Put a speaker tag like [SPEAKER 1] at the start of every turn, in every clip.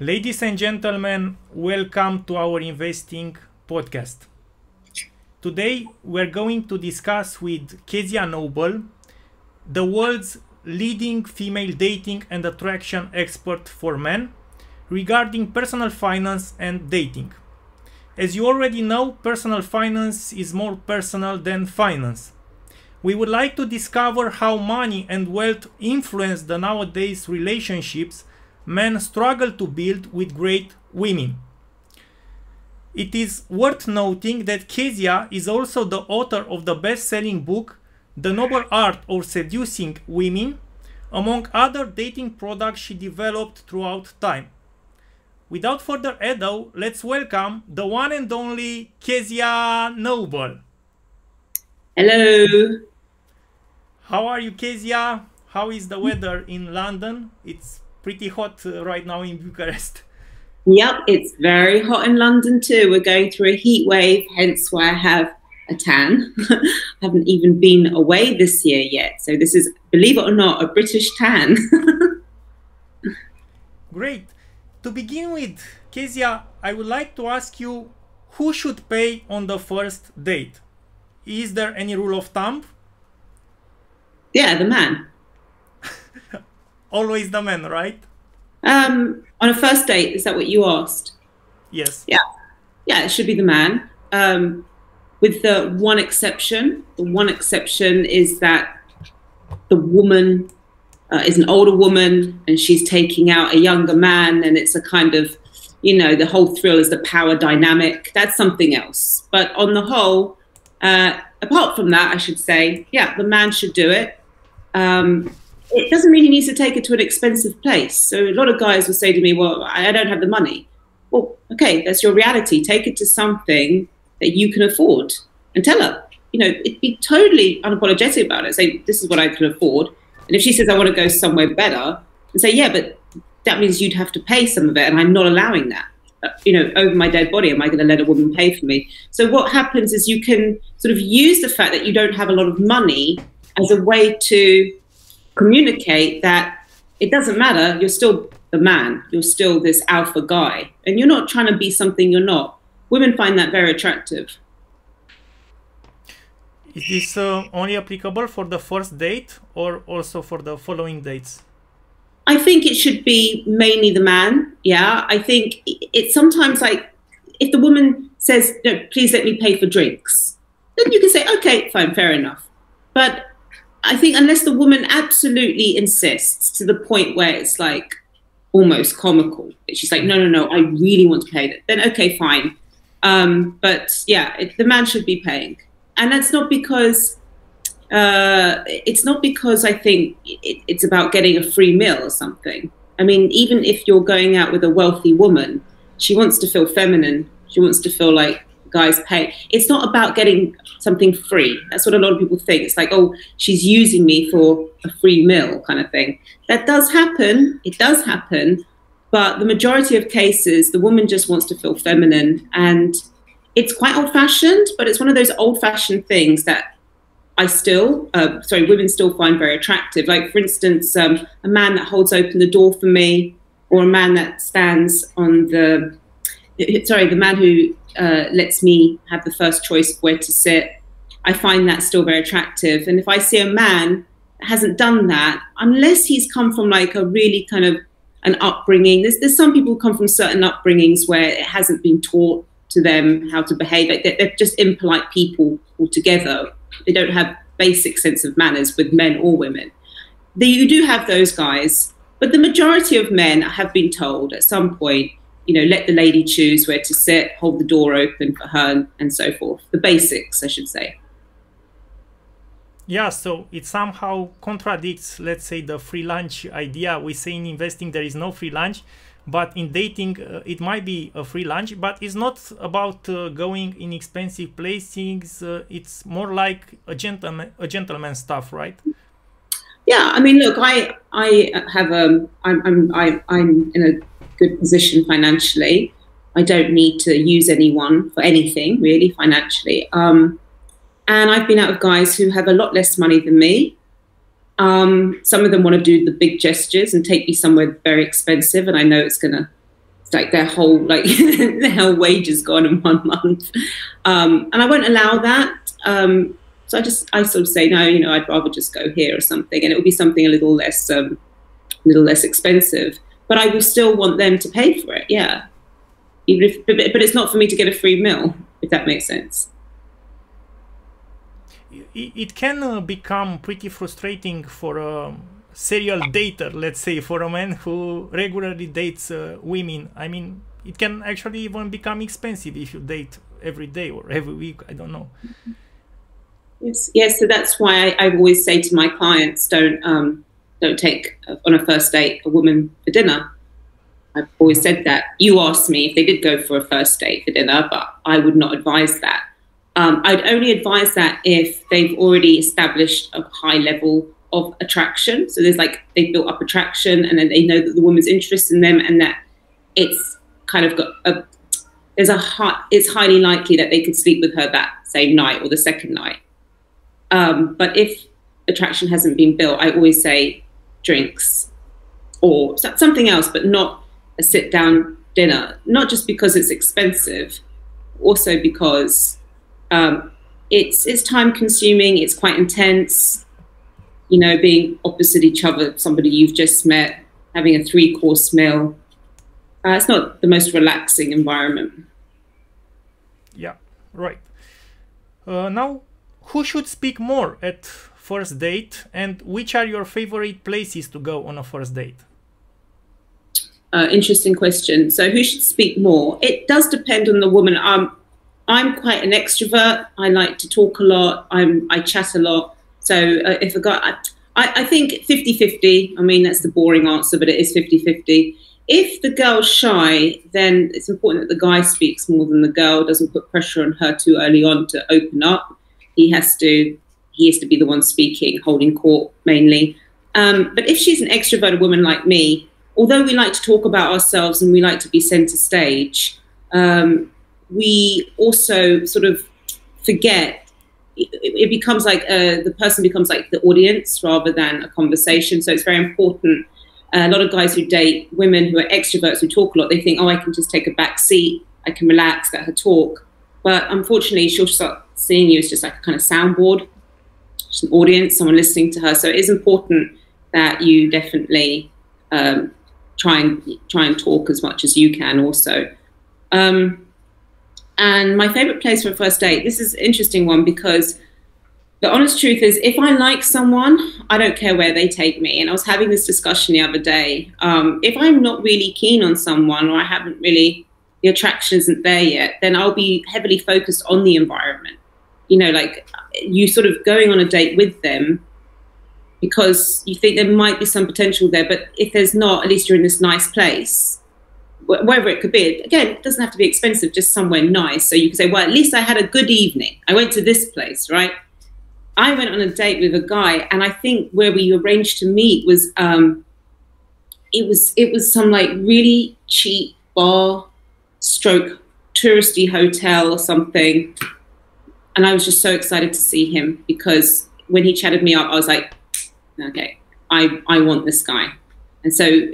[SPEAKER 1] Ladies and gentlemen, welcome to our investing podcast. Today we're going to discuss with Kezia Noble, the world's leading female dating and attraction expert for men, regarding personal finance and dating. As you already know, personal finance is more personal than finance. We would like to discover how money and wealth influence the nowadays relationships men struggle to build with great women. It is worth noting that Kezia is also the author of the best-selling book The Noble Art of Seducing Women, among other dating products she developed throughout time. Without further ado, let's welcome the one and only Kezia Noble.
[SPEAKER 2] Hello.
[SPEAKER 1] How are you, Kezia? How is the weather in London? It's pretty hot right now in Bucharest.
[SPEAKER 2] Yep, it's very hot in London too. We're going through a heat wave, hence why I have a tan. I haven't even been away this year yet. So this is, believe it or not, a British tan.
[SPEAKER 1] Great. To begin with, Kezia, I would like to ask you, who should pay on the first date? Is there any rule of thumb?
[SPEAKER 2] Yeah, the man.
[SPEAKER 1] Always the man, right?
[SPEAKER 2] On a first date, is that what you asked?
[SPEAKER 1] Yes.
[SPEAKER 2] Yeah, it should be the man. With the one exception. The one exception is that the woman is an older woman and she's taking out a younger man, and it's a kind of, you know, the whole thrill is the power dynamic. That's something else. But on the whole, apart from that, I should say, yeah, the man should do it. It doesn't mean he needs to take it to an expensive place. So a lot of guys will say to me, well, I don't have the money. Well, okay, that's your reality. Take it to something that you can afford and tell her, you know, be totally unapologetic about it. Say, this is what I can afford. And if she says, I want to go somewhere better, and say, yeah, but that means you'd have to pay some of it. And I'm not allowing that. You know, over my dead body, am I going to let a woman pay for me? So what happens is you can sort of use the fact that you don't have a lot of money as a way to communicate that it doesn't matter, you're still the man, you're still this alpha guy, and you're not trying to be something you're not. Women find that very attractive.
[SPEAKER 1] Is this only applicable for the first date or also for the following dates?
[SPEAKER 2] I think it should be mainly the man, yeah. I think it's sometimes like, if the woman says, no, please let me pay for drinks, then you can say, okay, fine, fair enough. But I think unless the woman absolutely insists to the point where it's like almost comical, she's like, no, I really want to pay that, then okay, fine. But yeah, the man should be paying. And that's not because, I think it's about getting a free meal or something. I mean, even if you're going out with a wealthy woman, she wants to feel feminine. She wants to feel like guys pay. It's not about getting something free. That's what a lot of people think. It's like, oh, she's using me for a free meal kind of thing. That does happen. It does happen. But the majority of cases, the woman just wants to feel feminine. And it's quite old-fashioned, but it's one of those old-fashioned things that women still find very attractive. Like, for instance, a man that holds open the door for me, or a man that stands on the man who lets me have the first choice of where to sit. I find that still very attractive. And if I see a man that hasn't done that, unless he's come from like a really kind of an upbringing, there's some people who come from certain upbringings where it hasn't been taught to them how to behave. Like they're just impolite people altogether. They don't have basic sense of manners with men or women. You do have those guys, but the majority of men have been told at some point, you know, let the lady choose where to sit, hold the door open for her, and so forth. The basics, I should say.
[SPEAKER 1] Yeah, so it somehow contradicts, let's say, the free lunch idea. We say in investing there is no free lunch, but in dating it might be a free lunch, but it's not about going in expensive places. It's more like a gentleman stuff, right?
[SPEAKER 2] Yeah, I mean, look, I'm in a good position financially. I don't need to use anyone for anything really financially. And I've been out with guys who have a lot less money than me. Some of them want to do the big gestures and take me somewhere very expensive, and I know it's going to like their whole their wage is gone in 1 month, and I won't allow that. So I sort of say no. I'd rather just go here or something, and it will be something a little less expensive. But I will still want them to pay for it. Yeah, even if, but it's not for me to get a free meal, if that makes sense.
[SPEAKER 1] It can become pretty frustrating for a serial dater, let's say, for a man who regularly dates women. I mean, it can actually even become expensive if you date every day or every week. I don't know.
[SPEAKER 2] Yes. So that's why I always say to my clients, don't take on a first date a woman for dinner. I've always said that. You asked me if they did go for a first date for dinner, but I would not advise that. I'd only advise that if they've already established a high level of attraction. So they've built up attraction, and then they know that the woman's interested in them, and that it's kind of got it's highly likely that they could sleep with her that same night or the second night. But if attraction hasn't been built, I always say drinks or something else, but not a sit-down dinner. Not just because it's expensive, also because it's time-consuming. It's quite intense. Being opposite each other, somebody you've just met, having a 3-course meal. It's not the most relaxing environment.
[SPEAKER 1] Yeah, right. Now, who should speak more at first date, and which are your favorite places to go on a first date?
[SPEAKER 2] Interesting question. So who should speak more? It does depend on the woman. I'm quite an extrovert. I like to talk a lot. I chat a lot. So if a guy, I think 50-50. I mean, that's the boring answer, but it is 50-50. If the girl's shy, then it's important that the guy speaks more than the girl, doesn't put pressure on her too early on to open up. He has to be the one speaking, holding court mainly. But if she's an extroverted woman like me, although we like to talk about ourselves and we like to be center stage, we also sort of forget. It becomes like the person becomes like the audience rather than a conversation. So it's very important. A lot of guys who date women who are extroverts who talk a lot, they think, I can just take a back seat. I can relax, let her talk. But unfortunately, she'll start seeing you as just like a kind of soundboard, just an audience, someone listening to her. So it is important that you definitely try and talk as much as you can also. And my favorite place for a first date, this is an interesting one, because the honest truth is, if I like someone, I don't care where they take me. And I was having this discussion the other day. If I'm not really keen on someone, or I haven't really, the attraction isn't there yet, then I'll be heavily focused on the environment. Like you sort of going on a date with them because you think there might be some potential there. But if there's not, at least you're in this nice place. Wherever it could be. Again, it doesn't have to be expensive, just somewhere nice. So you can say, well, at least I had a good evening. I went to this place, right? I went on a date with a guy, and I think where we arranged to meet was, it was some like really cheap bar stroke touristy hotel or something. And I was just so excited to see him, because when he chatted me up, I was like, okay, I want this guy. And so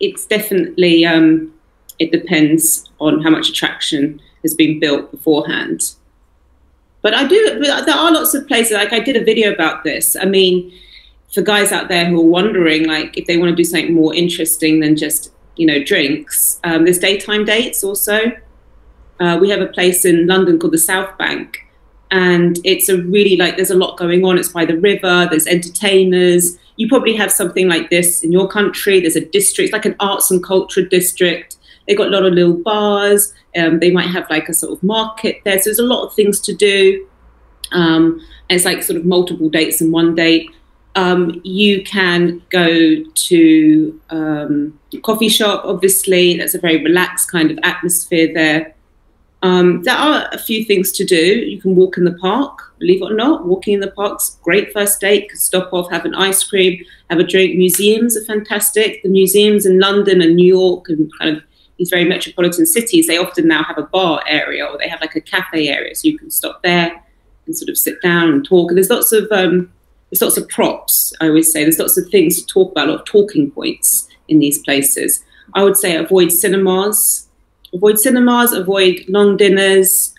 [SPEAKER 2] it's definitely, it depends on how much attraction has been built beforehand. But there are lots of places, like I did a video about this. I mean, for guys out there who are wondering, like, if they want to do something more interesting than just, drinks, there's daytime dates also. We have a place in London called the South Bank, and it's a really, there's a lot going on. It's by the river, there's entertainers. You probably have something like this in your country. There's a district, like an arts and culture district. They've got a lot of little bars. They might have like a sort of market there. So there's a lot of things to do. And it's like sort of multiple dates in one date. You can go to a coffee shop, obviously. That's a very relaxed kind of atmosphere there. There are a few things to do. You can walk in the park, believe it or not. Walking in the park's great first date. You can stop off, have an ice cream, have a drink. Museums are fantastic. The museums in London and New York and kind of these very metropolitan cities, they often now have a bar area, or they have like a cafe area, so you can stop there and sort of sit down and talk. And there's lots of props, I always say. There's lots of things to talk about, a lot of talking points in these places. I would say avoid cinemas. Avoid long dinners.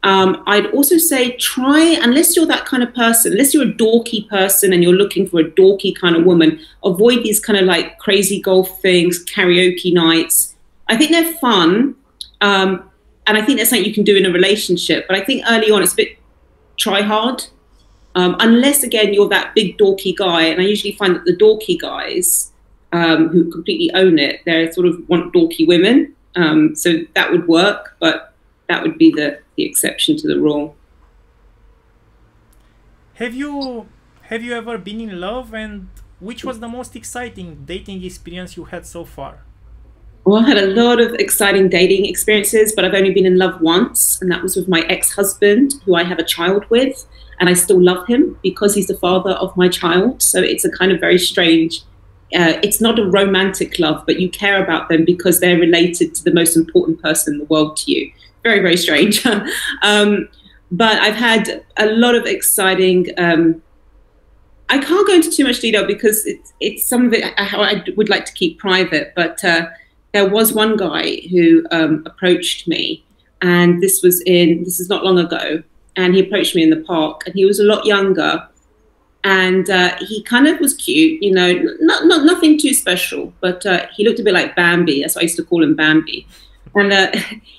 [SPEAKER 2] I'd also say try, unless you're that kind of person, unless you're a dorky person and you're looking for a dorky kind of woman, avoid these kind of like crazy golf things, karaoke nights. I think they're fun. And I think that's something you can do in a relationship. But I think early on it's a bit try hard. Unless, again, you're that big dorky guy. And I usually find that the dorky guys who completely own it, they sort of want dorky women. So that would work, but that would be the exception to the rule.
[SPEAKER 1] Have you ever been in love, and which was the most exciting dating experience you had so far?
[SPEAKER 2] Well, I had a lot of exciting dating experiences, but I've only been in love once, and that was with my ex-husband, who I have a child with, and I still love him because he's the father of my child. So it's a kind of very strange, it's not a romantic love, but you care about them because they're related to the most important person in the world to you. Very, very strange. But I've had a lot of exciting, I can't go into too much detail because it's some of it I would like to keep private, but there was one guy who approached me, and this is not long ago, and he approached me in the park, and he was a lot younger, and he kind of was cute, you know, nothing too special, but he looked a bit like Bambi. That's why I used to call him Bambi. And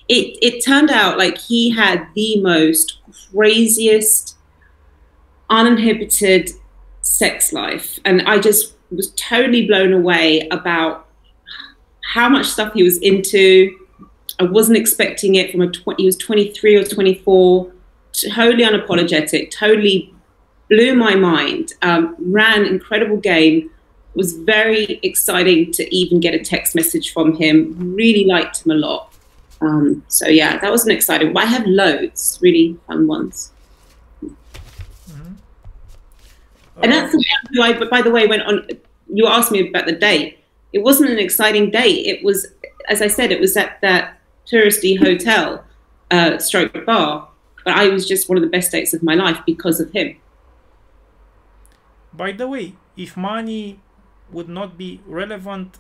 [SPEAKER 2] it turned out like he had the most craziest, uninhibited sex life, and I just was totally blown away about how much stuff he was into. I wasn't expecting it from he was 23 or 24, totally unapologetic, totally blew my mind, ran incredible game, was very exciting to even get a text message from him, really liked him a lot. So yeah, that was an exciting one. I have loads, really fun ones.
[SPEAKER 1] Mm-hmm.
[SPEAKER 2] And that's the one who I, by the way, went on, you asked me about the date. It wasn't an exciting date. It was, as I said, it was at that touristy hotel, stroke bar. But I was just one of the best dates of my life because of him.
[SPEAKER 1] By the way, if money would not be relevant,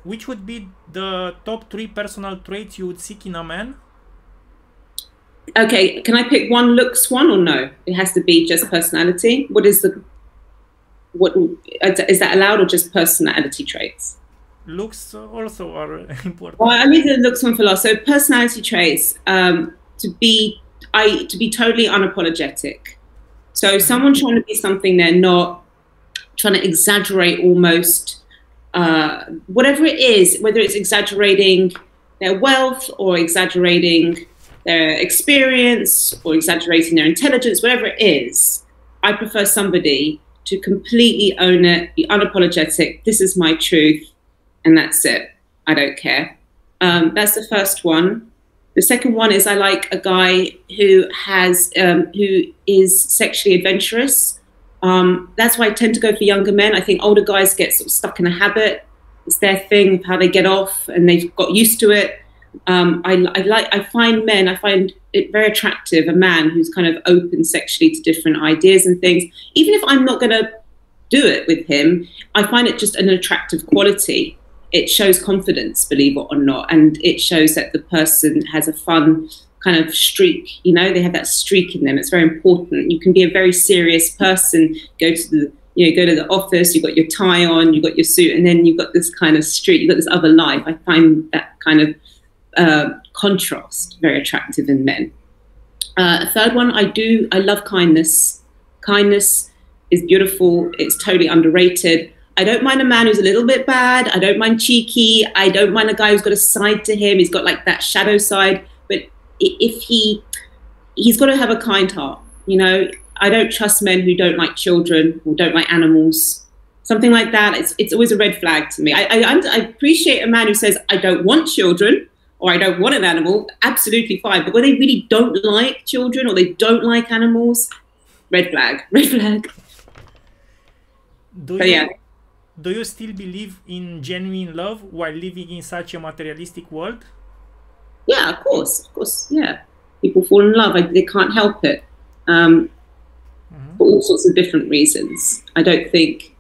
[SPEAKER 1] which would be the top 3 personal traits you would seek in a man?
[SPEAKER 2] Okay, can I pick one looks one or no? It has to be just personality. What is that allowed, or just personality traits?
[SPEAKER 1] Looks also are important.
[SPEAKER 2] Well, I leave the looks one for last. So personality traits, to be totally unapologetic. So someone trying to be something they're not, trying to exaggerate almost, whatever it is, whether it's exaggerating their wealth or exaggerating their experience or exaggerating their intelligence, whatever it is, I prefer somebody to completely own it, be unapologetic. This is my truth, and that's it. I don't care. That's the first one. The second one is I like a guy who is sexually adventurous. That's why I tend to go for younger men. I think older guys get sort of stuck in a habit. It's their thing of how they get off, and they've got used to it. I find it very attractive, a man who's kind of open sexually to different ideas and things. Even if I'm not going to do it with him, I find it just an attractive quality. It shows confidence, believe it or not, and it shows that the person has a fun kind of streak. You know, they have that streak in them. It's very important. You can be a very serious person, go to the office, you've got your tie on, you've got your suit, and then you've got this kind of streak, you've got this other life. I find that kind of contrast very attractive in men. Third one, I love kindness. Kindness is beautiful. It's totally underrated. I don't mind a man who's a little bit bad. I don't mind cheeky. I don't mind a guy who's got a side to him. He's got like that shadow side. But if he's got to have a kind heart. You know, I don't trust men who don't like children or don't like animals. Something like that. It's always a red flag to me. I appreciate a man who says, I don't want children or I don't want an animal. Absolutely fine. But when they really don't like children or they don't like animals, red flag. Red flag.
[SPEAKER 1] Do you still believe in genuine love while living in such a materialistic world?
[SPEAKER 2] Yeah, of course, yeah. People fall in love, they can't help it, for all sorts of different reasons. I think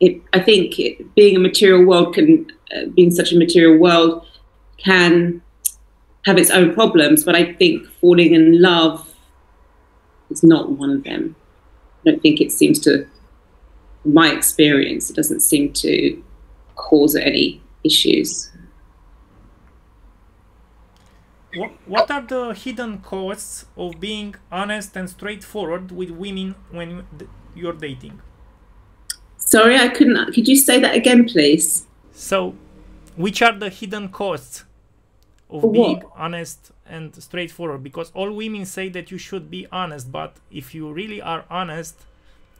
[SPEAKER 2] being a material world can being such a material world can have its own problems, but I think falling in love is not one of them. I don't think it seems to, in my experience, it doesn't seem to cause any issues.
[SPEAKER 1] What are the hidden costs of being honest and straightforward with women when you're dating?
[SPEAKER 2] Sorry, I couldn't. Could you say that again, please?
[SPEAKER 1] So, which are the hidden costs of being honest and straightforward? Because all women say that you should be honest, but if you really are honest,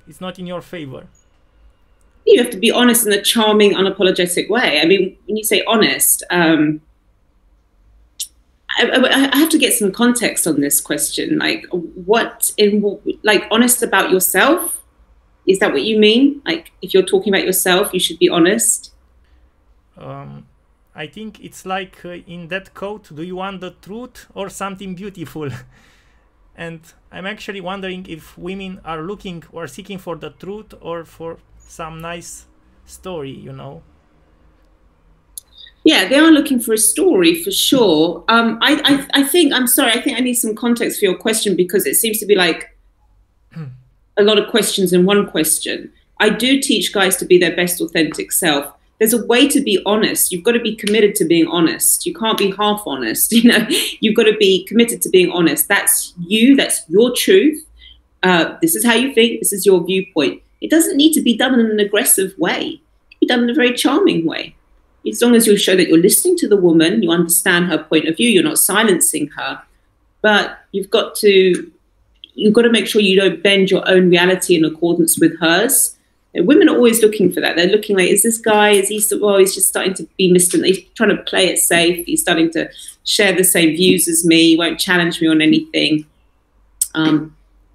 [SPEAKER 1] it's not in your favor.
[SPEAKER 2] You have to be honest in a charming, unapologetic way. I mean, when you say honest, I have to get some context on this question. Like, like honest about yourself? Is that what you mean? Like, if you're talking about yourself, you should be honest?
[SPEAKER 1] I think it's like in that quote, do you want the truth or something beautiful? And I'm actually wondering if women are looking or seeking for the truth or for some nice story, you know?
[SPEAKER 2] Yeah, they are looking for a story for sure. I think, I'm sorry, I think I need some context for your question, because it seems to be like a lot of questions in one question. I do teach guys to be their best authentic self. There's a way to be honest. You've got to be committed to being honest. You can't be half honest. You know, you've got to be committed to being honest. That's you. That's your truth. This is how you think. This is your viewpoint. It doesn't need to be done in an aggressive way. It can be done in a very charming way. As long as you show that you're listening to the woman, you understand her point of view, you're not silencing her. But you've got to make sure you don't bend your own reality in accordance with hers. And women are always looking for that. They're looking like, is this guy, he's just starting to be mistant. He's trying to play it safe. He's starting to share the same views as me. He won't challenge me on anything.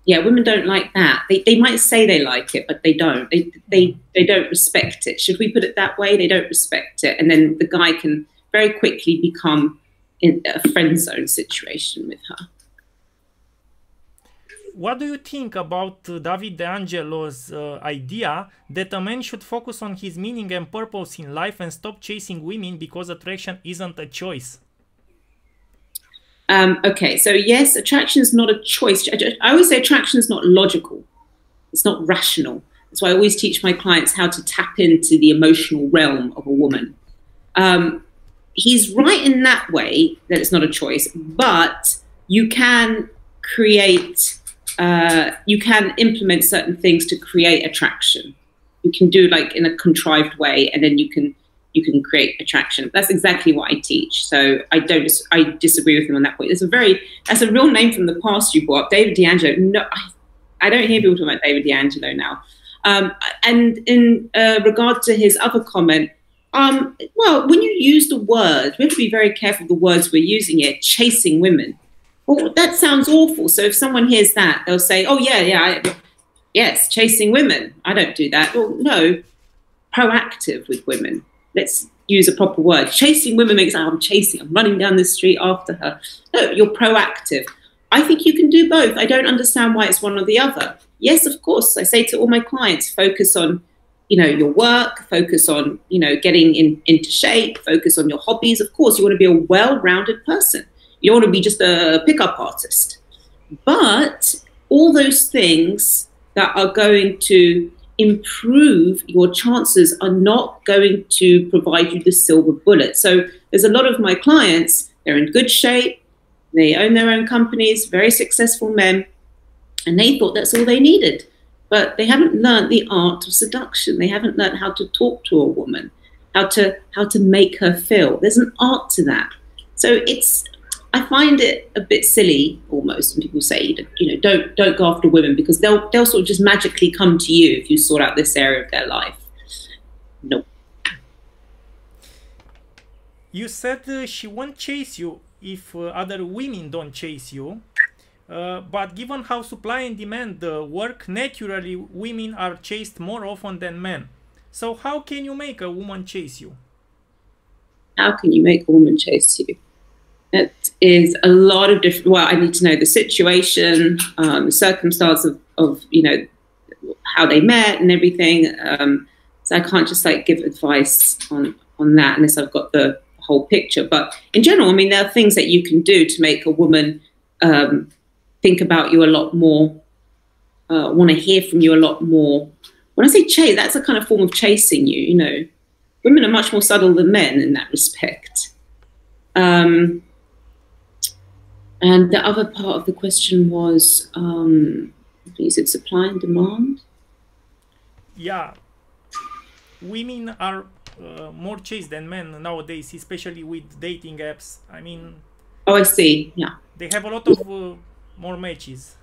[SPEAKER 2] Yeah, women don't like that. They might say they like it, but they don't. They don't respect it. Should we put it that way? They don't respect it. And then the guy can very quickly become in a friend zone situation with her.
[SPEAKER 1] What do you think about David Angelo's idea that a man should focus on his meaning and purpose in life and stop chasing women because attraction isn't a choice?
[SPEAKER 2] Okay, so yes, attraction is not a choice. I always say attraction is not logical. It's not rational. That's why I always teach my clients how to tap into the emotional realm of a woman. He's right in that way that it's not a choice, but you can create... you can implement certain things to create attraction. You can do like in a contrived way, and then you can create attraction. That's exactly what I teach. So I disagree with him on that point. That's a real name from the past you brought up, David D'Angelo. No, I don't hear people talking about David D'Angelo now. And in regard to his other comment, well, when you use the word, we have to be very careful of the words we're using here. Chasing women. Well, that sounds awful. So if someone hears that, they'll say, oh, yes, chasing women. I don't do that. Well, no, proactive with women. Let's use a proper word. Chasing women makes I'm running down the street after her. No, you're proactive. I think you can do both. I don't understand why it's one or the other. Yes, of course. I say to all my clients, focus on, your work, focus on, getting into shape, focus on your hobbies. Of course, you want to be a well-rounded person. You don't want to be just a pickup artist. But all those things that are going to improve your chances are not going to provide you the silver bullet. So there's a lot of my clients, they're in good shape, they own their own companies, very successful men, and they thought that's all they needed. But they haven't learned the art of seduction. They haven't learned how to talk to a woman, how to make her feel. There's an art to that. So I find it a bit silly almost when people say, don't go after women because they'll sort of just magically come to you if you sort out this area of their life. No.
[SPEAKER 1] You said she won't chase you if other women don't chase you. But given how supply and demand work, naturally women are chased more often than men. So how can you make a woman chase you?
[SPEAKER 2] How can you make a woman chase you? It is a lot of different. Well, I need to know the situation, the circumstance of how they met and everything. So I can't just give advice on on that unless I've got the whole picture. But in general, I mean, there are things that you can do to make a woman think about you a lot more, want to hear from you a lot more. When I say chase, that's a kind of form of chasing you, you know. Women are much more subtle than men in that respect. And the other part of the question was, you said supply and demand?
[SPEAKER 1] Yeah. Women are more chased than men nowadays, especially with dating apps. I mean...
[SPEAKER 2] Oh, I see, yeah.
[SPEAKER 1] They have a lot of more matches.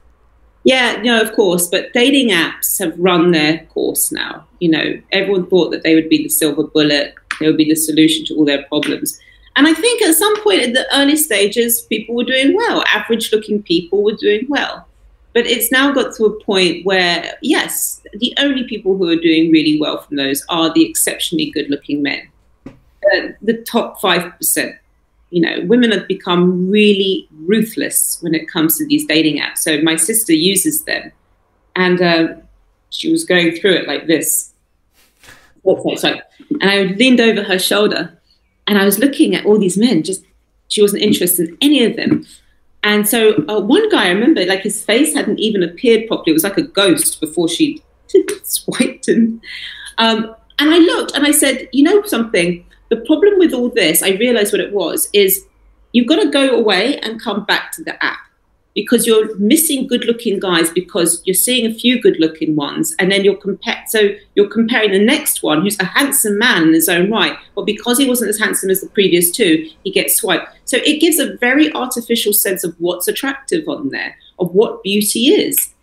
[SPEAKER 2] Yeah, no, of course, but dating apps have run their course now. You know, everyone thought that they would be the silver bullet, they would be the solution to all their problems. And I think at some point in the early stages, people were doing well. Average-looking people were doing well. But it's now got to a point where, yes, the only people who are doing really well from those are the exceptionally good-looking men. The top 5%. You know, women have become really ruthless when it comes to these dating apps. So my sister uses them. And she was going through it like this. And I leaned over her shoulder. And I was looking at all these men, just she wasn't interested in any of them. And so one guy, I remember, like his face hadn't even appeared properly. It was like a ghost before she swiped him. And I looked and I said, you know something? The problem with all this, I realized what it was, is you've got to go away and come back to the app. Because you're missing good-looking guys because you're seeing a few good-looking ones, and then you're comparing the next one, who's a handsome man in his own right, but because he wasn't as handsome as the previous two, he gets swiped. So it gives a very artificial sense of what's attractive on there, of what beauty is.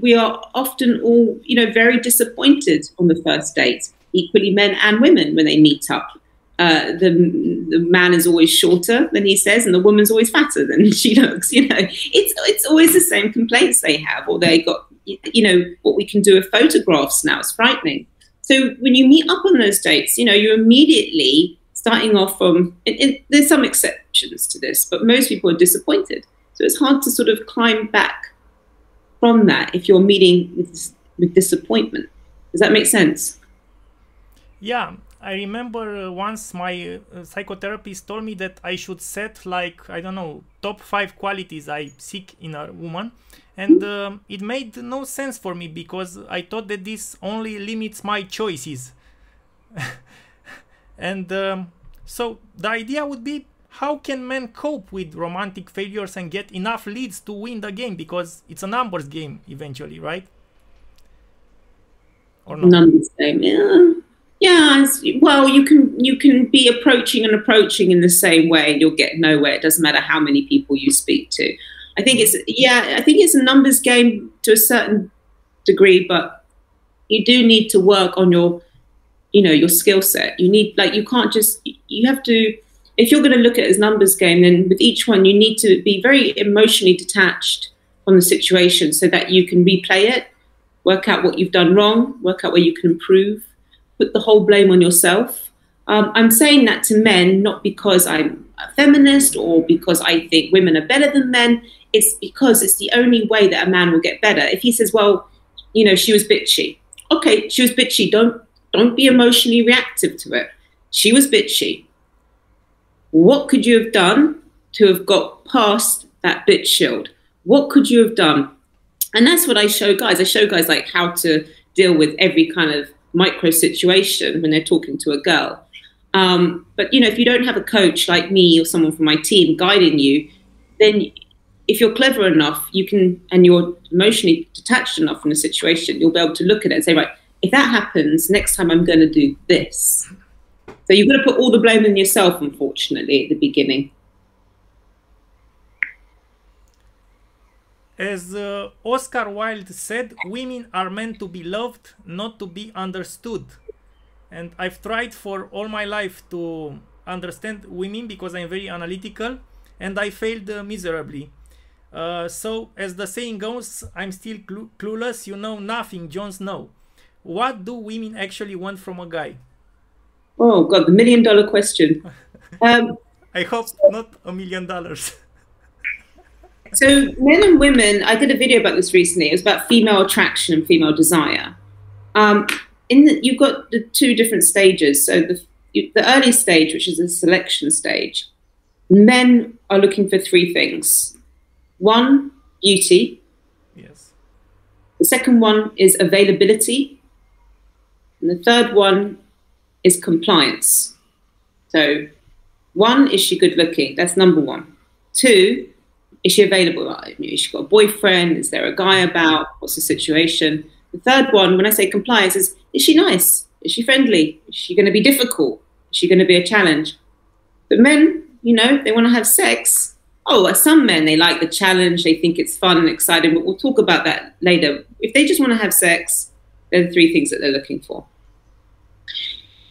[SPEAKER 2] We are often all, you know, very disappointed on the first date, equally men and women when they meet up. The man is always shorter than he says, and the woman's always fatter than she looks. You know, it's always the same complaints they have, or they got, you know, what we can do with photographs now. It's frightening. So when you meet up on those dates, you know, you're immediately starting off from. There's some exceptions to this, but most people are disappointed. So it's hard to sort of climb back from that if you're meeting with disappointment. Does that make sense?
[SPEAKER 1] Yeah. I remember once my psychotherapist told me that I should set, like, I don't know, top 5 qualities I seek in a woman. And it made no sense for me because I thought that this only limits my choices. And so the idea would be, how can men cope with romantic failures and get enough leads to win the game? Because it's a numbers game eventually, right? Or not?
[SPEAKER 2] Numbers game, yeah. Yeah, well, you can be approaching in the same way, and you'll get nowhere. It doesn't matter how many people you speak to. I think it's a numbers game to a certain degree, but you do need to work on your, you know, your skill set. You need, like, you have to, if you're going to look at it as numbers game, then with each one you need to be very emotionally detached from the situation so that you can replay it, work out what you've done wrong, work out where you can improve. Put the whole blame on yourself. I'm saying that to men, not because I'm a feminist or because I think women are better than men. It's because it's the only way that a man will get better. If he says, well, you know, she was bitchy. Okay, she was bitchy. Don't be emotionally reactive to it. She was bitchy. What could you have done to have got past that bitch shield? What could you have done? And that's what I show guys. I show guys like how to deal with every kind of micro situation when they're talking to a girl. But, you know, if you don't have a coach like me or someone from my team guiding you, then if you're clever enough, you can, and you're emotionally detached enough from the situation, you'll be able to look at it and say, right, if that happens, next time I'm going to do this. So you've got to put all the blame on yourself, unfortunately, at the beginning.
[SPEAKER 1] As Oscar Wilde said, women are meant to be loved, not to be understood. And I've tried for all my life to understand women because I'm very analytical, and I failed miserably. So, as the saying goes, I'm still clueless, you know nothing, Jon Snow. What do women actually want from a guy?
[SPEAKER 2] Oh, God, the $1 million question.
[SPEAKER 1] I hope not $1 million.
[SPEAKER 2] So men and women, I did a video about this recently. It was about female attraction and female desire. You've got the two different stages. So the early stage, which is the selection stage, men are looking for three things. One, beauty.
[SPEAKER 1] Yes.
[SPEAKER 2] The second one is availability. And the third one is compliance. So one, is she good looking? That's number one. Two, is she available? Has she got a boyfriend? Is there a guy about? What's the situation? The third one, when I say compliance, is she nice? Is she friendly? Is she going to be difficult? Is she going to be a challenge? But men, they want to have sex. Oh, some men, they like the challenge. They think it's fun and exciting, but we'll talk about that later. If they just want to have sex, they're the three things that they're looking for.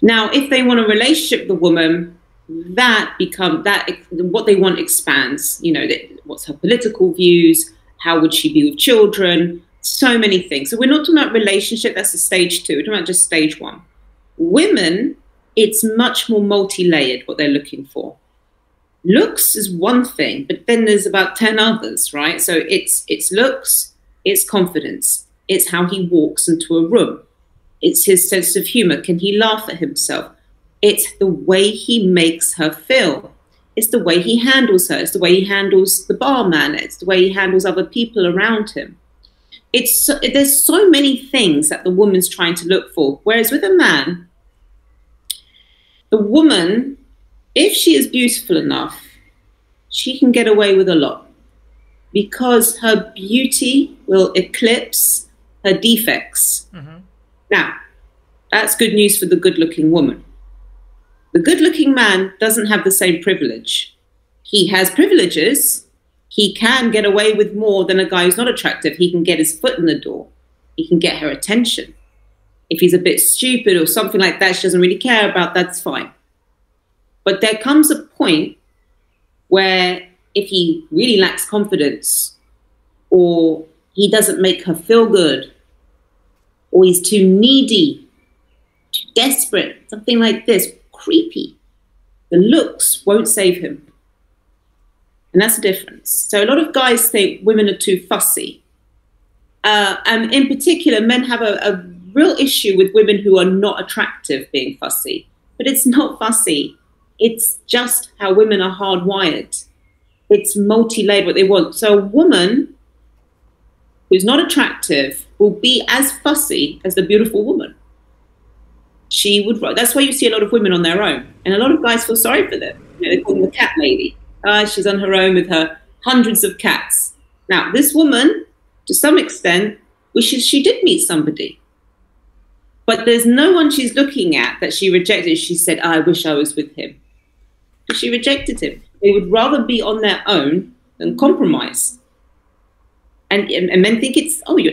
[SPEAKER 2] Now, if they want a relationship with the woman, what they want expands. What's her political views? How would she be with children? So many things. So we're not talking about relationship. That's the stage 2. We're talking about just stage 1. Women, it's much more multi-layered what they're looking for. Looks is one thing, but then there's about 10 others, right? So it's looks, it's confidence, it's how he walks into a room, it's his sense of humor. Can he laugh at himself? It's the way he makes her feel. It's the way he handles her. It's the way he handles the barman. It's the way he handles other people around him. There's so many things that the woman's trying to look for. Whereas with a man, the woman, if she is beautiful enough, she can get away with a lot because her beauty will eclipse her defects. Mm-hmm. Now, that's good news for the good-looking woman. The good-looking man doesn't have the same privilege. He has privileges. He can get away with more than a guy who's not attractive. He can get his foot in the door. He can get her attention. If he's a bit stupid or something like that she doesn't really care about, that's fine. But there comes a point where if he really lacks confidence or he doesn't make her feel good or he's too needy, too desperate, something like this, creepy, the looks won't save him. And that's the difference. So a lot of guys think women are too fussy. And in particular, men have a real issue with women who are not attractive being fussy. But it's not fussy. It's just how women are hardwired. It's multi-layered what they want. So a woman who's not attractive will be as fussy as the beautiful woman. That's why you see a lot of women on their own. And a lot of guys feel sorry for them. They call them the cat lady. She's on her own with her hundreds of cats. Now, this woman, to some extent, wishes she did meet somebody. But there's no one she's looking at that she rejected. She said, I wish I was with him. But she rejected him. They would rather be on their own than compromise. And men think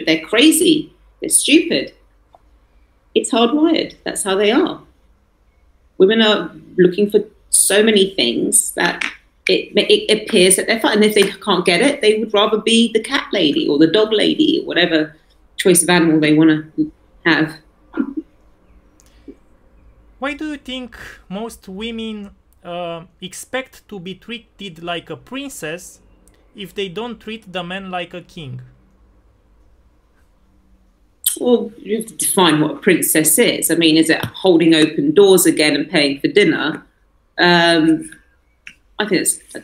[SPEAKER 2] they're crazy. They're stupid. It's hardwired. That's how they are. Women are looking for so many things that it appears that they're fine. And if they can't get it, they would rather be the cat lady or the dog lady or whatever choice of animal they want to have.
[SPEAKER 1] Why do you think most women expect to be treated like a princess if they don't treat the man like a king?
[SPEAKER 2] Well, you have to define what a princess is. I mean, is it holding open doors again and paying for dinner? I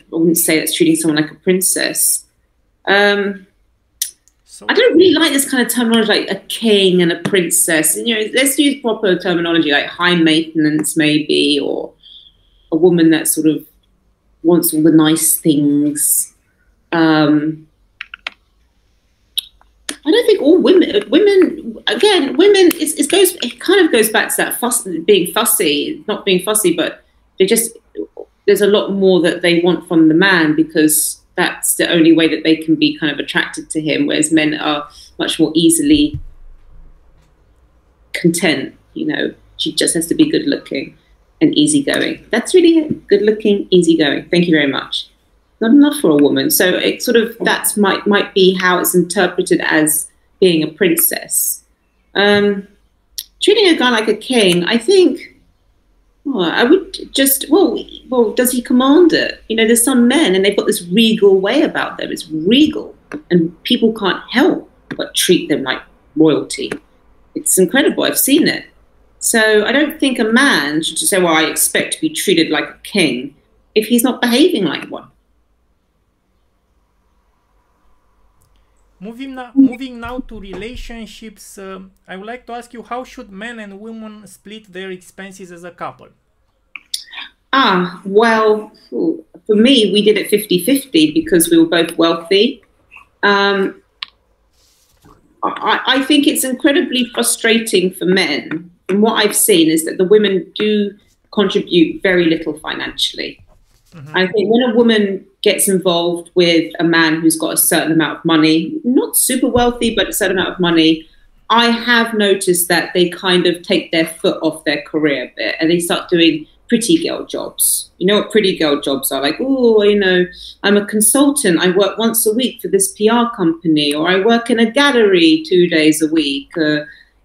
[SPEAKER 2] wouldn't say that's treating someone like a princess. I don't really like this kind of terminology, like a king and a princess. Let's use proper terminology, like high maintenance maybe, or a woman that sort of wants all the nice things. I don't think all women, it kind of goes back to that being fussy, not being fussy, but there's a lot more that they want from the man because that's the only way that they can be kind of attracted to him, whereas men are much more easily content. She just has to be good looking and easygoing. That's really it. Good looking, easygoing. Thank you very much. Not enough for a woman. So it sort of might be how it's interpreted as being a princess. Treating a guy like a king, I think. I would just well, does he command it? There's some men and they've got this regal way about them. It's regal, and people can't help but treat them like royalty. It's incredible. I've seen it. So I don't think a man should just say, well, I expect to be treated like a king if he's not behaving like one.
[SPEAKER 1] Moving now to relationships, I would like to ask you, how should men and women split their expenses as a couple?
[SPEAKER 2] Well, for me, we did it 50-50 because we were both wealthy. I think it's incredibly frustrating for men. And what I've seen is that the women do contribute very little financially. Mm-hmm. I think when a woman gets involved with a man who's got a certain amount of money, not super wealthy, but a certain amount of money, I have noticed that they kind of take their foot off their career a bit and they start doing pretty girl jobs. You know what pretty girl jobs are? Like, oh, you know, I'm a consultant. I work once a week for this PR company, or I work in a gallery 2 days a week.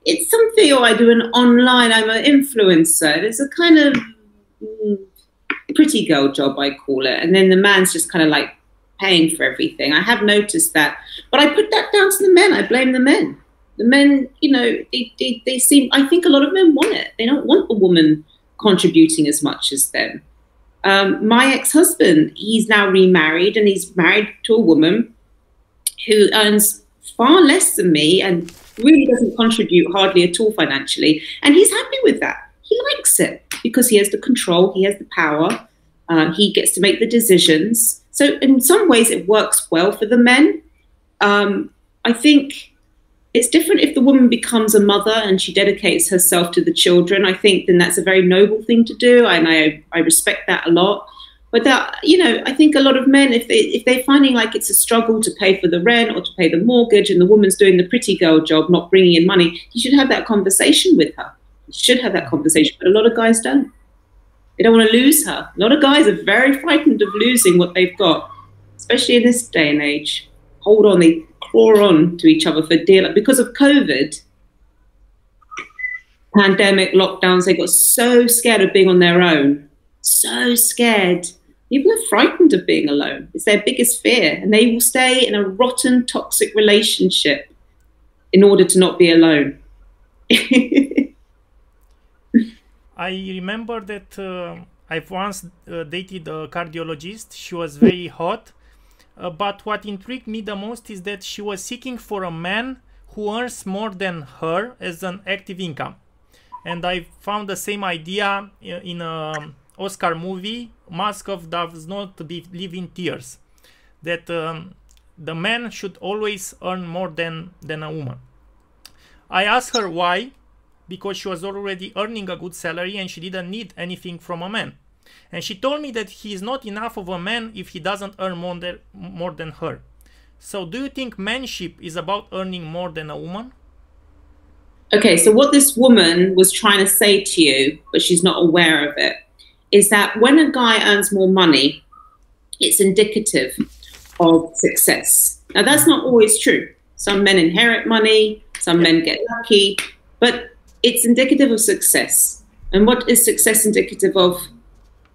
[SPEAKER 2] It's something, or I do an online, I'm an influencer. It's a kind of pretty girl job, I call it. And then the man's just kind of like paying for everything. I have noticed that. But I put that down to the men. I blame the men. The men, you know, they seem, I think a lot of men want it. They don't want the woman contributing as much as them. My ex-husband, he's now remarried and he's married to a woman who earns far less than me and really doesn't contribute hardly at all financially. And he's happy with that. He likes it because he has the control, he has the power, he gets to make the decisions. So in some ways it works well for the men. I think it's different if the woman becomes a mother and she dedicates herself to the children. I think then that's a very noble thing to do, and I respect that a lot. But that, you know, I think a lot of men, if they're finding like it's a struggle to pay for the rent or to pay the mortgage, and the woman's doing the pretty girl job, not bringing in money, you should have that conversation with her. You should have that conversation, but a lot of guys don't. They don't want to lose her. A lot of guys are very frightened of losing what they've got, especially in this day and age. Hold on, they claw on to each other for dear. Because of COVID, pandemic, lockdowns, they got so scared of being on their own. So scared. People are frightened of being alone. It's their biggest fear. And they will stay in a rotten, toxic relationship in order to not be alone.
[SPEAKER 1] I remember that I've once dated a cardiologist. She was very hot. But what intrigued me the most is that she was seeking for a man who earns more than her as an active income. And I found the same idea in an Oscar movie, Mask of Does Not Live in Tears, that the man should always earn more than a woman. I asked her why, because she was already earning a good salary and she didn't need anything from a man. And she told me that he is not enough of a man if he doesn't earn more than her. So do you think manship is about earning more than a woman?
[SPEAKER 2] Okay, so what this woman was trying to say to you, but she's not aware of it, is that when a guy earns more money, it's indicative of success. Now, that's not always true. Some men inherit money, some men get lucky, but it's indicative of success. And what is success indicative of?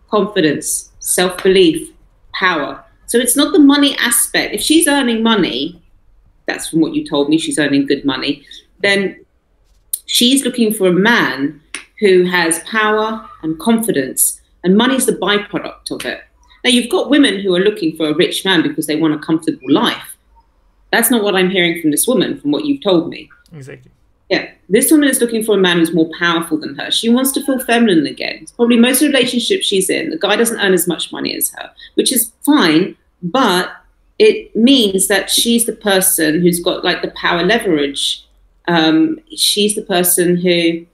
[SPEAKER 2] Confidence, self-belief, power. So it's not the money aspect. If she's earning money, that's from what you told me, she's earning good money, then she's looking for a man who has power and confidence, and money's the byproduct of it. Now, you've got women who are looking for a rich man because they want a comfortable life. That's not what I'm hearing from this woman, from what you've told me.
[SPEAKER 1] Exactly.
[SPEAKER 2] Yeah, this woman is looking for a man who's more powerful than her. She wants to feel feminine again. It's probably most of the relationships she's in, the guy doesn't earn as much money as her, which is fine, but it means that she's the person who's got like the power leverage. She's the person who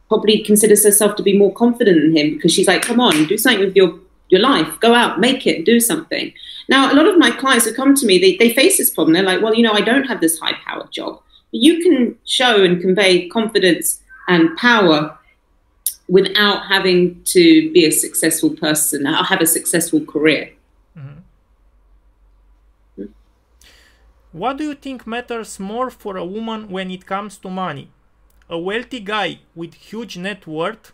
[SPEAKER 2] probably considers herself to be more confident than him because she's like, come on, do something with your life. Go out, make it, do something. Now, a lot of my clients who come to me, they face this problem. They're like, well, you know, I don't have this high-powered job. You can show and convey confidence and power without having to be a successful person or have a successful career.
[SPEAKER 1] Mm-hmm. What do you think matters more for a woman when it comes to money? A wealthy guy with huge net worth,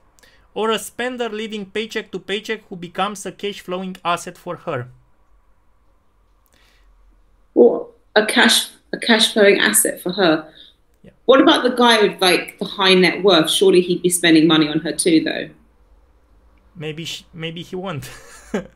[SPEAKER 1] or a spender living paycheck to paycheck who becomes a cash flowing asset for her?
[SPEAKER 2] Or a cash flowing asset for her.
[SPEAKER 1] Yeah.
[SPEAKER 2] What about the guy with like the high net worth? Surely he'd be spending money on her too, though.
[SPEAKER 1] Maybe he won't.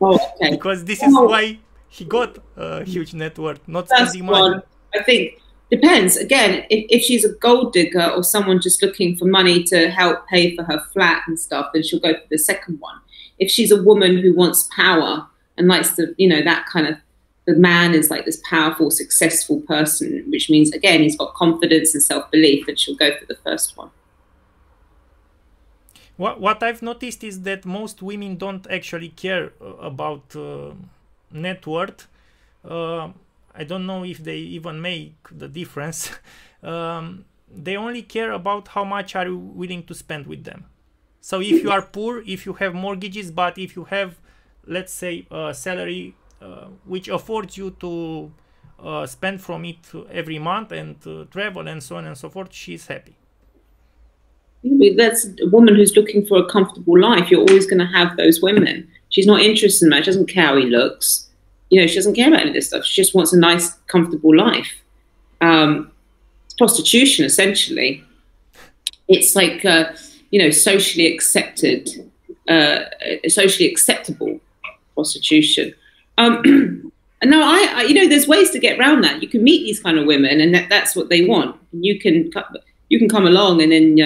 [SPEAKER 2] Oh, okay.
[SPEAKER 1] Because this is
[SPEAKER 2] Well,
[SPEAKER 1] why he got a huge net worth, not
[SPEAKER 2] first
[SPEAKER 1] spending money.
[SPEAKER 2] one, I think, depends. Again, if she's a gold digger or someone just looking for money to help pay for her flat and stuff, then she'll go for the second one. If she's a woman who wants power and likes to, that kind of, the man is like this powerful, successful person, which means, again, he's got confidence and self-belief, then she'll go for the first one.
[SPEAKER 1] What I've noticed is that most women don't actually care about net worth. I don't know if they even make the difference. They only care about how much are you willing to spend with them. So if you are poor, if you have mortgages, but if you have, let's say, a salary which affords you to spend from it every month and travel and so on and so forth, she's happy.
[SPEAKER 2] That's a woman who's looking for a comfortable life. You're always going to have those women. She's not interested in that. She doesn't care how he looks. She doesn't care about any of this stuff. She just wants a nice, comfortable life. It's prostitution, essentially. It's like, socially accepted, socially acceptable prostitution. And now, there's ways to get around that. You can meet these kind of women, and that's what they want. You can come along, and then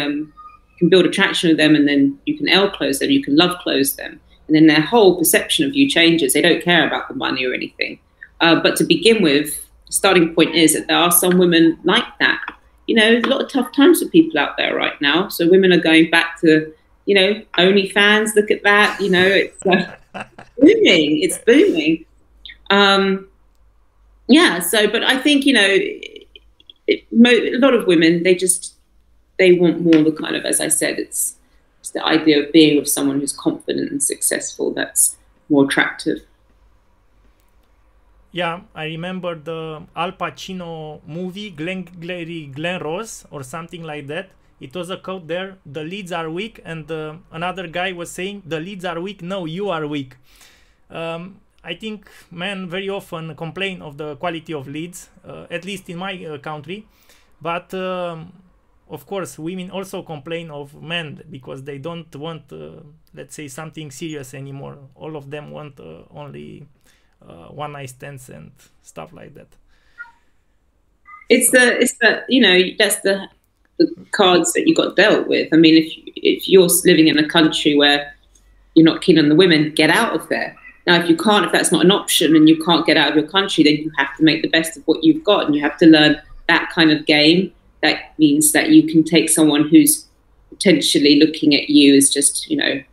[SPEAKER 2] can build attraction with them, and then you can close them, you can love close them, and then their whole perception of you changes. They don't care about the money or anything. But to begin with, the starting point is that there are some women like that. There's a lot of tough times for people out there right now. So women are going back to, OnlyFans. Look at that. It's booming. It's booming. But I think, a lot of women, they want more the kind of, as I said, it's the idea of being with someone who's confident and successful that's more attractive.
[SPEAKER 1] Yeah, I remember the Al Pacino movie, Glen Rose, or something like that. It was a quote there, the leads are weak, and another guy was saying, the leads are weak, no, you are weak. I think men very often complain of the quality of leads, at least in my country. But of course, women also complain of men because they don't want, let's say, something serious anymore. All of them want only one night stands and stuff like that.
[SPEAKER 2] It's that's the cards that you got dealt with. I mean, if you're living in a country where you're not keen on the women, get out of there. Now, if that's not an option and you can't get out of your country, then you have to make the best of what you've got, and you have to learn that kind of game. That means that you can take someone who's potentially looking at you as just, a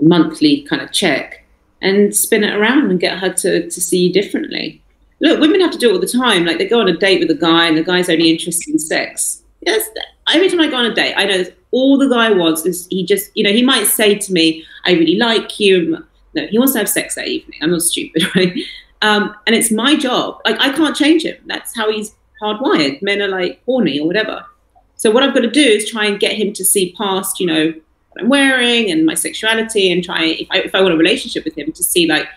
[SPEAKER 2] monthly kind of check, and spin it around and get her to see you differently. Look, women have to do it all the time. Like, they go on a date with a guy and the guy's only interested in sex. Yes, every time I go on a date, I know all the guy wants is he might say to me, I really like you. No, he wants to have sex that evening. I'm not stupid, right? And it's my job. Like, I can't change him. That's how he's hardwired. Men are like horny or whatever. So what I've got to do is try and get him to see past, what I'm wearing and my sexuality, and try, if I want a relationship with him, to see like,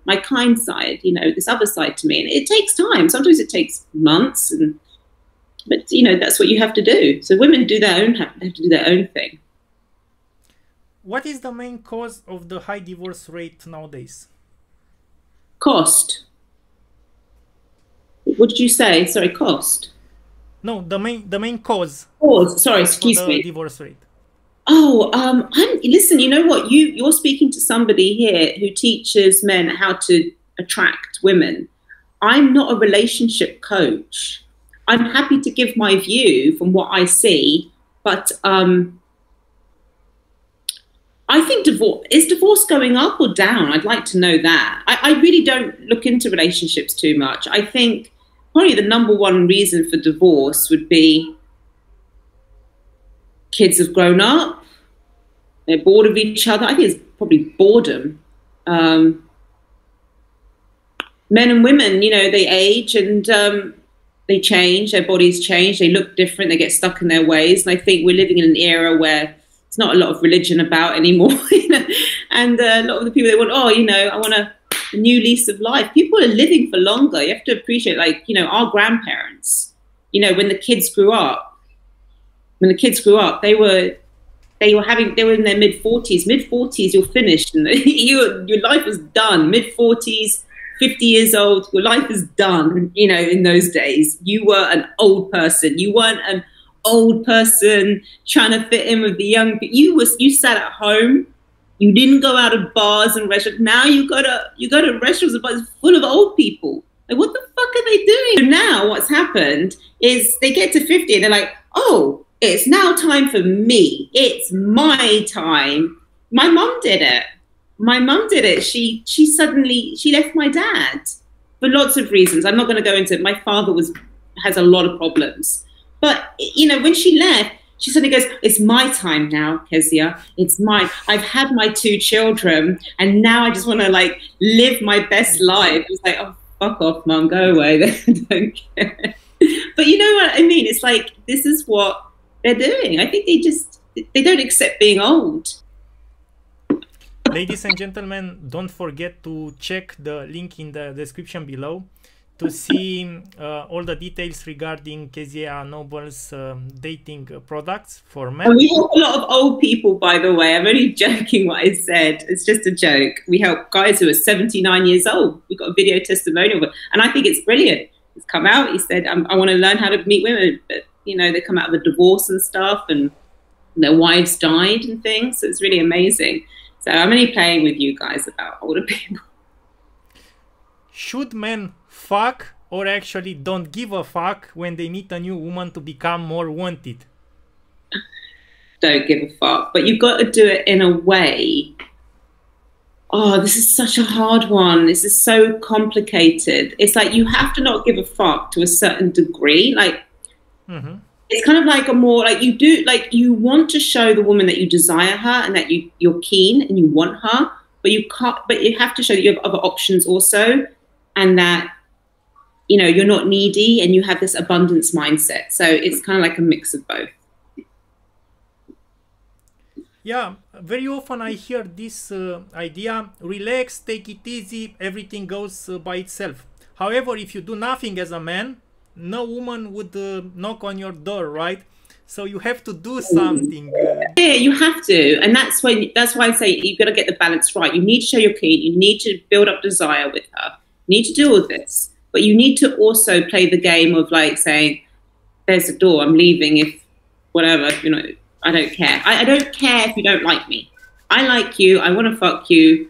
[SPEAKER 2] my kind side, this other side to me. And it takes time. Sometimes it takes months, but that's what you have to do. So women have to do their own thing.
[SPEAKER 1] What is the main cause of the high divorce rate nowadays?
[SPEAKER 2] Cost. What did you say? Sorry, cost.
[SPEAKER 1] No, the main cause.
[SPEAKER 2] Cause. Sorry, excuse me.
[SPEAKER 1] Divorce rate.
[SPEAKER 2] Oh, listen. You know what? You're speaking to somebody here who teaches men how to attract women. I'm not a relationship coach. I'm happy to give my view from what I see, but I think divorce going up or down? I'd like to know that. I really don't look into relationships too much. I think probably the number one reason for divorce would be kids have grown up, they're bored of each other. I think it's probably boredom. Men and women, they age and they change, their bodies change, they look different, they get stuck in their ways. And I think we're living in an era where it's not a lot of religion about anymore. And a lot of the people, they want, I want a new lease of life. People are living for longer. You have to appreciate, our grandparents, you know, when the kids grew up, they were in their mid-40s. Mid-40s, you're finished, and your life is done. Mid-40s, 50 years old, your life is done. You know, in those days, you were an old person. You weren't an old person trying to fit in with the young people. You sat at home. You didn't go out of bars and restaurants. Now you go to restaurants and bars full of old people. Like, what the fuck are they doing? So now what's happened is they get to 50 and they're like, oh, it's now time for me. It's my time. My mum did it. She left my dad for lots of reasons. I'm not going to go into it. My father has a lot of problems. But, you know, when she left, she suddenly goes, it's my time now, Kezia. It's mine. I've had my 2 children, and now I just want to, like, live my best life. It's like, oh, fuck off, Mum. Go away. They don't care. But you know what I mean? It's like, this is what they're doing. I think they don't accept being old.
[SPEAKER 1] Ladies and gentlemen, don't forget to check the link in the description below to see all the details regarding Kezia Noble's dating products for men.
[SPEAKER 2] And we help a lot of old people, by the way. I'm only joking what I said. It's just a joke. We help guys who are 79 years old. We've got a video testimonial, and I think it's brilliant. He's come out. He said, I want to learn how to meet women, but you know, they come out of a divorce and stuff, and their wives died and things. So it's really amazing. So I'm only playing with you guys about older people.
[SPEAKER 1] Should men fuck or actually don't give a fuck when they meet a new woman to become more wanted?
[SPEAKER 2] Don't give a fuck, but you've got to do it in a way. Oh, this is such a hard one. This is so complicated. It's like you have to not give a fuck to a certain degree. Like, it's kind of like a more like you want to show the woman that you desire her and that you're keen and you want her, but you can't. But you have to show that you have other options also, and that, you know, you're not needy and you have this abundance mindset. So it's kind of like a mix of both.
[SPEAKER 1] Yeah, very often I hear this idea: relax, take it easy, everything goes by itself. However, if you do nothing as a man, no woman would knock on your door, right? So you have to do something.
[SPEAKER 2] Yeah, you have to, and that's why I say you've got to get the balance right. You need to show you're keen. You need to build up desire with her. You need to do all this, but you need to also play the game of like saying, "There's the door. I'm leaving. If whatever, you know, I don't care. I don't care if you don't like me. I like you. I want to fuck you.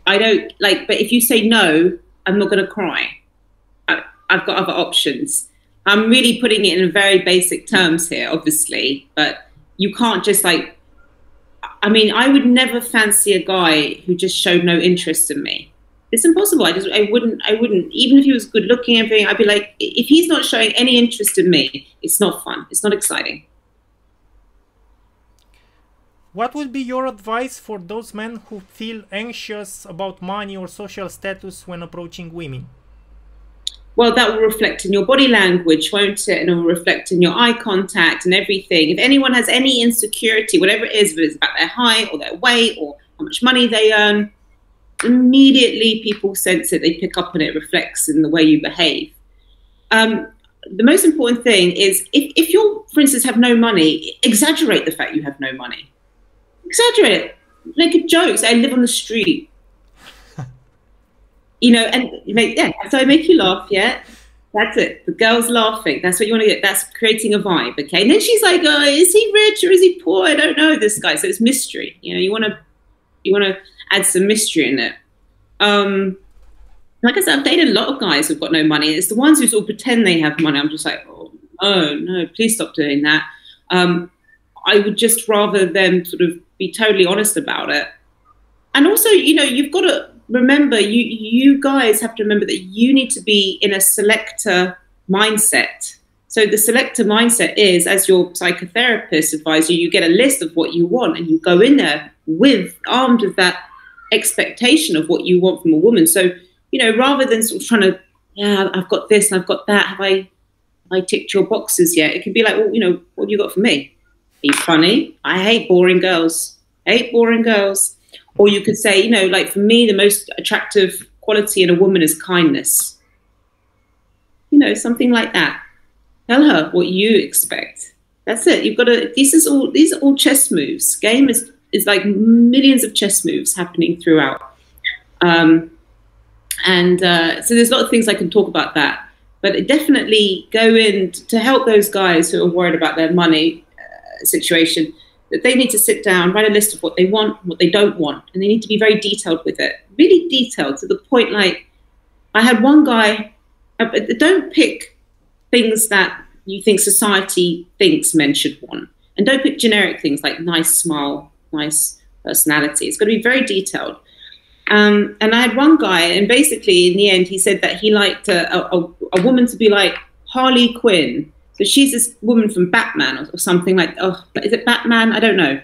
[SPEAKER 2] I don't like. But if you say no, I'm not going to cry. I've got other options." I'm really putting it in very basic terms here, obviously, but you can't just like, I mean, I would never fancy a guy who just showed no interest in me. It's impossible. I wouldn't, even if he was good looking and everything, I'd be like, if he's not showing any interest in me, it's not fun. It's not exciting.
[SPEAKER 1] What would be your advice for those men who feel anxious about money or social status when approaching women?
[SPEAKER 2] Well, that will reflect in your body language, won't it? And it will reflect in your eye contact and everything. If anyone has any insecurity, whatever it is, if it's about their height or their weight or how much money they earn, immediately people sense it. They pick up on it. It reflects in the way you behave. The most important thing is if you, for instance, have no money, exaggerate the fact you have no money. Exaggerate it. Make a joke. Say, I live on the street. You know, and yeah, so I make you laugh, yeah? That's it. The girl's laughing. That's what you want to get. That's creating a vibe, okay? And then she's like, oh, is he rich or is he poor? I don't know this guy. So it's mystery. You know, you want to add some mystery in it. Like I said, I've dated a lot of guys who've got no money. It's the ones who sort of pretend they have money. I'm just like, oh no, please stop doing that. I would just rather them sort of be totally honest about it. And also, you know, you've got to remember, you guys have to remember that you need to be in a selector mindset. So the selector mindset is, as your psychotherapist advises you, you get a list of what you want and you go in there armed with that expectation of what you want from a woman. So, you know, rather than sort of trying to, yeah, I've got this and I've got that, have I ticked your boxes yet? It can be like, well, you know, what have you got for me? Are you funny? I hate boring girls. Or you could say, you know, like for me, the most attractive quality in a woman is kindness. You know, something like that. Tell her what you expect. That's it. You've got to. These are all chess moves. Game is like millions of chess moves happening throughout. Um, and so there's a lot of things I can talk about that. But it definitely go in to help those guys who are worried about their money situation. That they need to sit down, write a list of what they want, what they don't want, and they need to be very detailed with it. Really detailed to the point. Like I had one guy. Don't pick things that you think society thinks men should want. And don't pick generic things like nice smile, nice personality. It's got to be very detailed. And I had one guy, and basically in the end, he said that he liked a woman to be like Harley Quinn. So she's this woman from Batman or something like, oh, is it Batman? I don't know.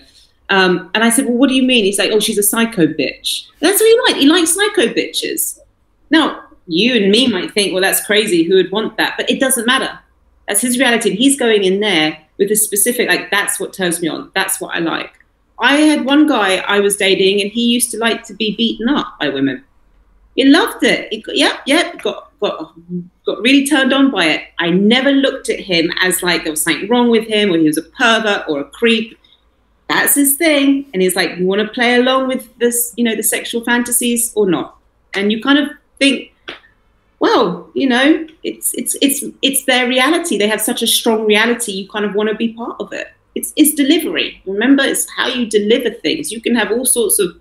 [SPEAKER 2] And I said, well, what do you mean? He's like, oh, she's a psycho bitch. And that's what he liked. He likes psycho bitches. Now, you and me might think, well, that's crazy. Who would want that? But it doesn't matter. That's his reality. And he's going in there with a specific, like, that's what turns me on. That's what I like. I had one guy I was dating, and he used to like to be beaten up by women. He loved it. He got really turned on by it. I never looked at him as like there was something wrong with him, or he was a pervert or a creep. That's his thing. And he's like, you want to play along with this, you know, the sexual fantasies or not? And you kind of think, well, you know, it's their reality. They have such a strong reality. You kind of want to be part of it. It's delivery. Remember, it's how you deliver things. You can have all sorts of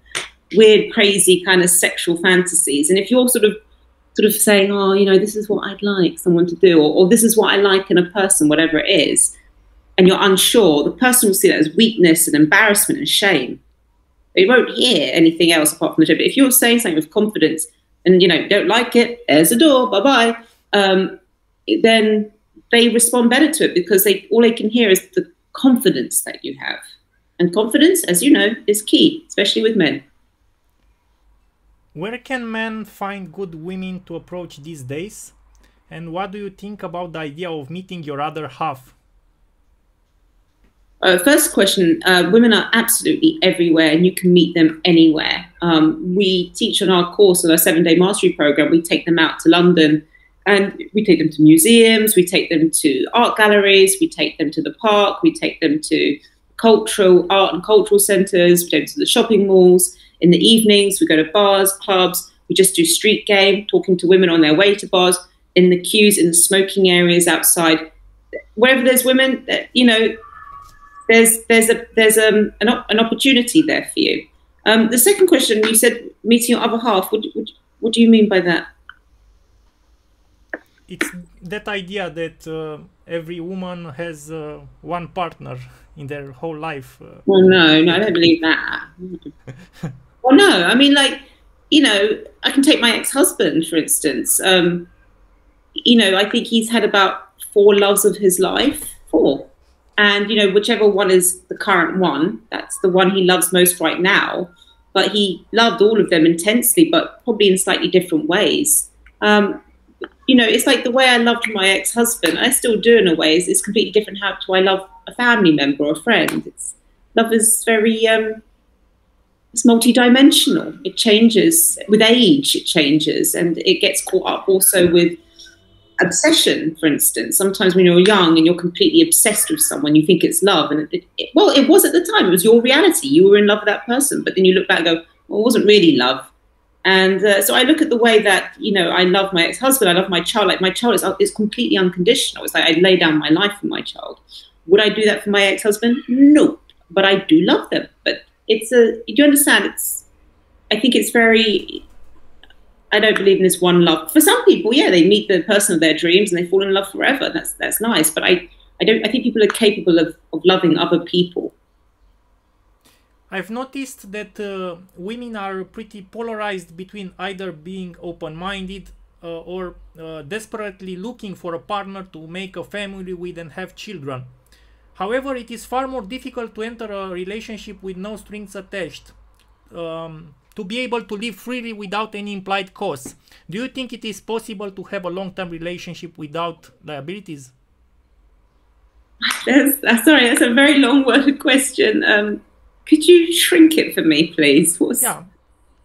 [SPEAKER 2] weird, crazy kind of sexual fantasies. And if you're sort of saying, oh, you know, this is what I'd like someone to do, or this is what I like in a person, whatever it is, and you're unsure, the person will see that as weakness and embarrassment and shame. They won't hear anything else apart from the truth. But if you're saying something with confidence and, you know, don't like it, there's the door, bye-bye, then they respond better to it because all they can hear is the confidence that you have. And confidence, as you know, is key, especially with men.
[SPEAKER 1] Where can men find good women to approach these days? And what do you think about the idea of meeting your other half?
[SPEAKER 2] First question, women are absolutely everywhere and you can meet them anywhere. We teach on our course, on our 7-day mastery program, we take them out to London and we take them to museums, we take them to art galleries, we take them to the park, we take them to art and cultural centres, we take them to the shopping malls. In the evenings, we go to bars, clubs, we just do street game, talking to women on their way to bars, in the queues, in the smoking areas outside. Wherever there's women, you know, there's an opportunity there for you. The second question, you said meeting your other half. What do you mean by that?
[SPEAKER 1] It's that idea that every woman has one partner in their whole life.
[SPEAKER 2] Well, no, I don't believe that. Well, no, I mean, like, you know, I can take my ex-husband, for instance. You know, I think he's had about 4 loves of his life, 4. And, you know, whichever one is the current one, that's the one he loves most right now. But he loved all of them intensely, but probably in slightly different ways. You know, it's like the way I loved my ex-husband, I still do in a way. It's completely different how do I love a family member or a friend. Love is very, it's multidimensional. It changes. With age, it changes. And it gets caught up also with obsession, for instance. Sometimes when you're young and you're completely obsessed with someone, you think it's love. And it was at the time. It was your reality. You were in love with that person. But then you look back and go, well, it wasn't really love. And so I look at the way that, you know, I love my ex-husband. I love my child. Like my child is completely unconditional. It's like I lay down my life for my child. Would I do that for my ex-husband? No. But I do love them. But do you understand? I think it's very... I don't believe in this one love. For some people, yeah, they meet the person of their dreams and they fall in love forever. That's nice. But I think people are capable of loving other people.
[SPEAKER 1] I've noticed that women are pretty polarized between either being open-minded or desperately looking for a partner to make a family with and have children. However, it is far more difficult to enter a relationship with no strings attached. To be able to live freely without any implied costs. Do you think it is possible to have a long-term relationship without liabilities?
[SPEAKER 2] Sorry, that's a very long-worded question. Could you shrink it for me, please?
[SPEAKER 1] Yeah,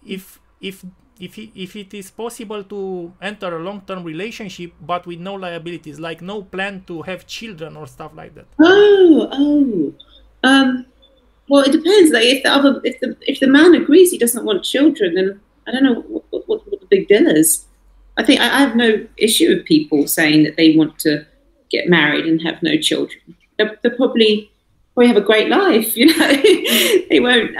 [SPEAKER 1] if if it is possible to enter a long-term relationship but with no liabilities, like no plan to have children or stuff like that.
[SPEAKER 2] Well, it depends. Like if the man agrees he doesn't want children, then I don't know what the big deal is. I think I have no issue with people saying that they want to get married and have no children. They'll probably have a great life, you know. They won't.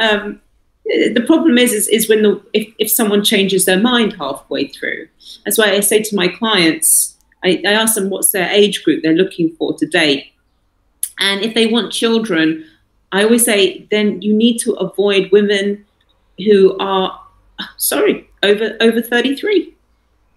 [SPEAKER 2] The problem is when if someone changes their mind halfway through. That's why I say to my clients, I ask them what's their age group they're looking for to date, and if they want children, I always say then you need to avoid women who are over 33.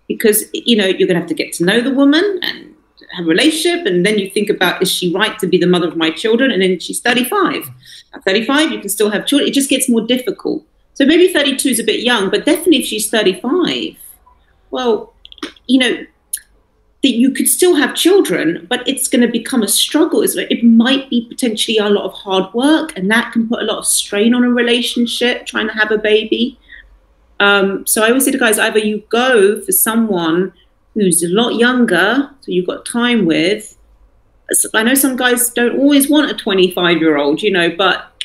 [SPEAKER 2] Because, you know, you're going to have to get to know the woman and have a relationship. And then you think about, is she right to be the mother of my children? And then she's 35. At 35, you can still have children. It just gets more difficult. So maybe 32 is a bit young, but definitely if she's 35, well, you know, you could still have children, but it's going to become a struggle. It might be potentially a lot of hard work, and that can put a lot of strain on a relationship, trying to have a baby. So I always say to guys, either you go for someone who's a lot younger, so you've got time with. I know some guys don't always want a 25-year-old, you know, but,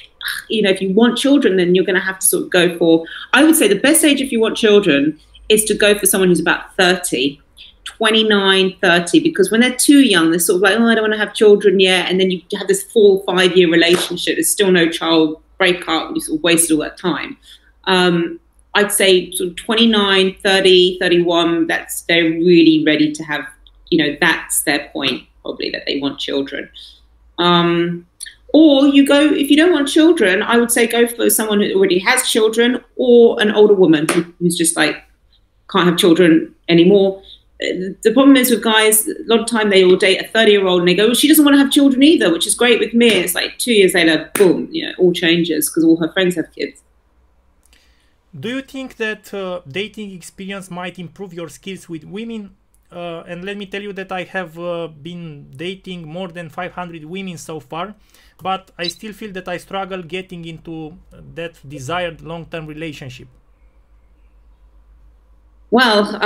[SPEAKER 2] you know, if you want children, then you're going to have to sort of go for, I would say the best age if you want children is to go for someone who's about 30, 29, 30, because when they're too young, they're sort of like, oh, I don't want to have children yet. And then you have this 4 or 5 year relationship. There's still no child, break up, you sort of wasted all that time. I'd say sort of 29, 30, 31, they're really ready to have, you know, that's their point, probably, that they want children. Or you go, if you don't want children, I would say go for someone who already has children, or an older woman who's just like, can't have children anymore. The problem is with guys, a lot of time they will date a 30-year-old and they go, well, she doesn't want to have children either, which is great with me. It's like 2 years later, boom, you know, all changes because all her friends have kids.
[SPEAKER 1] Do you think that dating experience might improve your skills with women? And let me tell you that I have been dating more than 500 women so far, but I still feel that I struggle getting into that desired long-term relationship.
[SPEAKER 2] Well,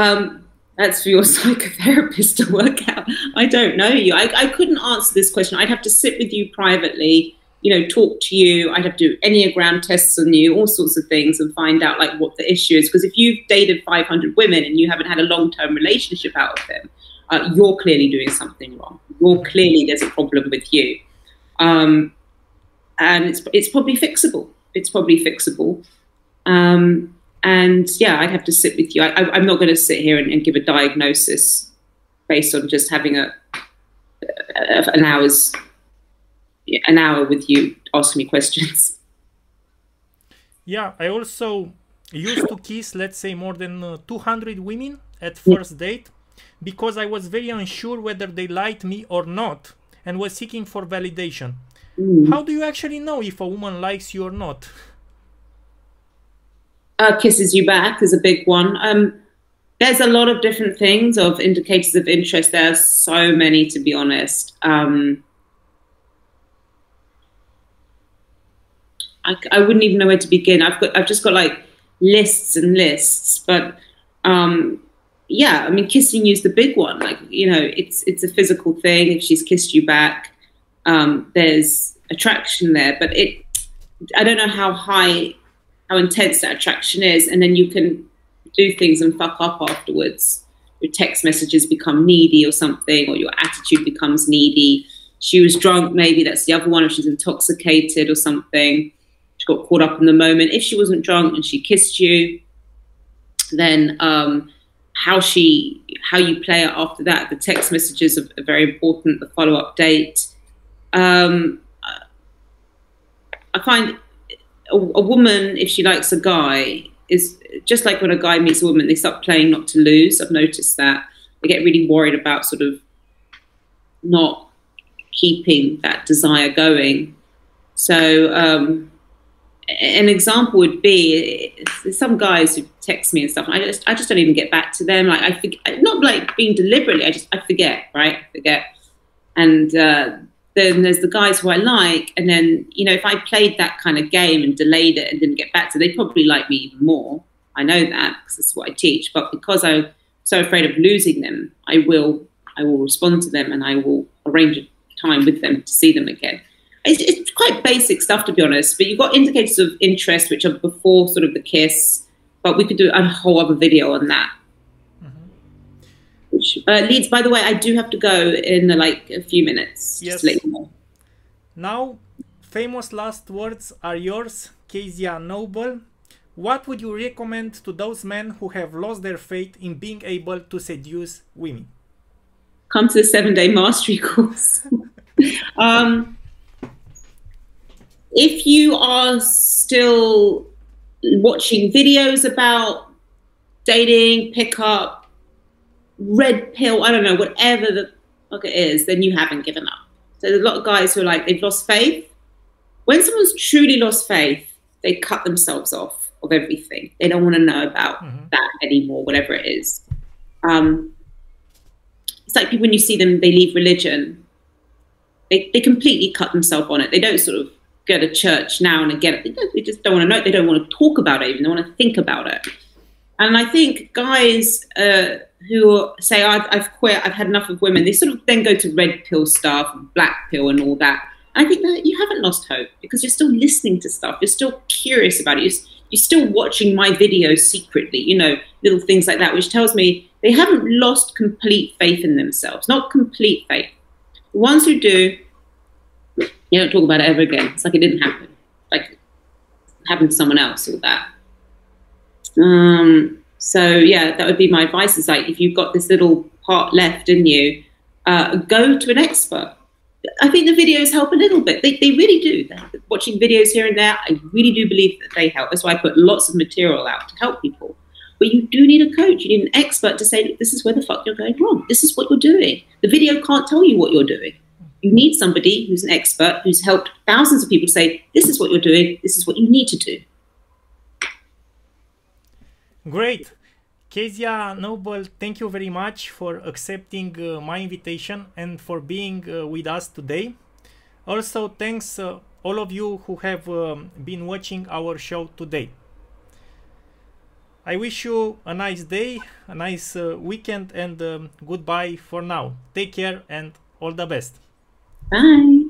[SPEAKER 2] that's for your psychotherapist to work out. I don't know you. I couldn't answer this question. I'd have to sit with you privately, you know, talk to you. I'd have to do Enneagram tests on you, all sorts of things, and find out like what the issue is. Because if you've dated 500 women and you haven't had a long-term relationship out of them, you're clearly doing something wrong. There's a problem with you. And it's probably fixable. And yeah, I'd have to sit with you. I'm not going to sit here and give a diagnosis based on just having an hour with you asking me questions.
[SPEAKER 1] Yeah, I also used to kiss, let's say, more than 200 women at first date because I was very unsure whether they liked me or not and was seeking for validation. How do you actually know if a woman likes you or not?
[SPEAKER 2] Kisses you back is a big one. There's a lot of different things of indicators of interest. There are so many, to be honest. I wouldn't even know where to begin. I've just got like lists and lists, but yeah, I mean, kissing you is the big one. Like, you know, it's a physical thing. If she's kissed you back, there's attraction there, but I don't know how intense that attraction is, and then you can do things and fuck up afterwards. Your text messages become needy or something, or your attitude becomes needy. She was drunk, maybe that's the other one, if she's intoxicated or something. She got caught up in the moment. If she wasn't drunk and she kissed you, then how you play it after that. The text messages are very important, the follow-up date. I find a woman, if she likes a guy, is just like when a guy meets a woman, they start playing not to lose. I've noticed that. They get really worried about sort of not keeping that desire going. So an example would be some guys who text me and stuff, and I just don't even get back to them. Like, I forget, not like being deliberately, I forget, right? I forget. And then there's the guys who I like, and then, you know, if I played that kind of game and delayed it and didn't get back to them, they'd probably like me even more. I know that because it's what I teach. But because I'm so afraid of losing them, I will respond to them and I will arrange a time with them to see them again. It's quite basic stuff, to be honest, but you've got indicators of interest, which are before sort of the kiss, but we could do a whole other video on that. Which leads, by the way, I do have to go in like a few minutes.
[SPEAKER 1] Yes.
[SPEAKER 2] Just to let you know.
[SPEAKER 1] Now, famous last words are yours, Kezia Noble. What would you recommend to those men who have lost their faith in being able to seduce women?
[SPEAKER 2] Come to the 7-day mastery course. If you are still watching videos about dating, pickup, red pill, I don't know, whatever the fuck it is, then you haven't given up. So there's a lot of guys who are like, they've lost faith. When someone's truly lost faith, they cut themselves off of everything. They don't want to know about that anymore, whatever it is. It's like people, when you see them, they leave religion. They completely cut themselves on it. They don't sort of go to church now and again. They just don't want to know it. They don't want to talk about it even. They want to think about it. And I think guys who say, I've quit, I've had enough of women, they sort of then go to red pill stuff, black pill and all that. And I think that you haven't lost hope because you're still listening to stuff. You're still curious about it. You're still watching my videos secretly, you know, little things like that, which tells me they haven't lost complete faith in themselves, not complete faith. The ones who do, you don't talk about it ever again. It's like it didn't happen. Like it happened to someone else or that. So yeah, that would be my advice, is like, if you've got this little part left in you, go to an expert. I think the videos help a little bit. They really do. Watching videos here and there, I really do believe that they help. That's why I put lots of material out to help people. But you do need a coach. You need an expert to say, this is where the fuck you're going wrong. This is what you're doing. The video can't tell you what you're doing. You need somebody who's an expert, who's helped thousands of people say, this is what you're doing, this is what you need to do.
[SPEAKER 1] Great. Kezia Noble, thank you very much for accepting my invitation and for being with us today. Also, thanks all of you who have been watching our show today. I wish you a nice day, a nice weekend, and goodbye for now. Take care and all the best.
[SPEAKER 2] Bye.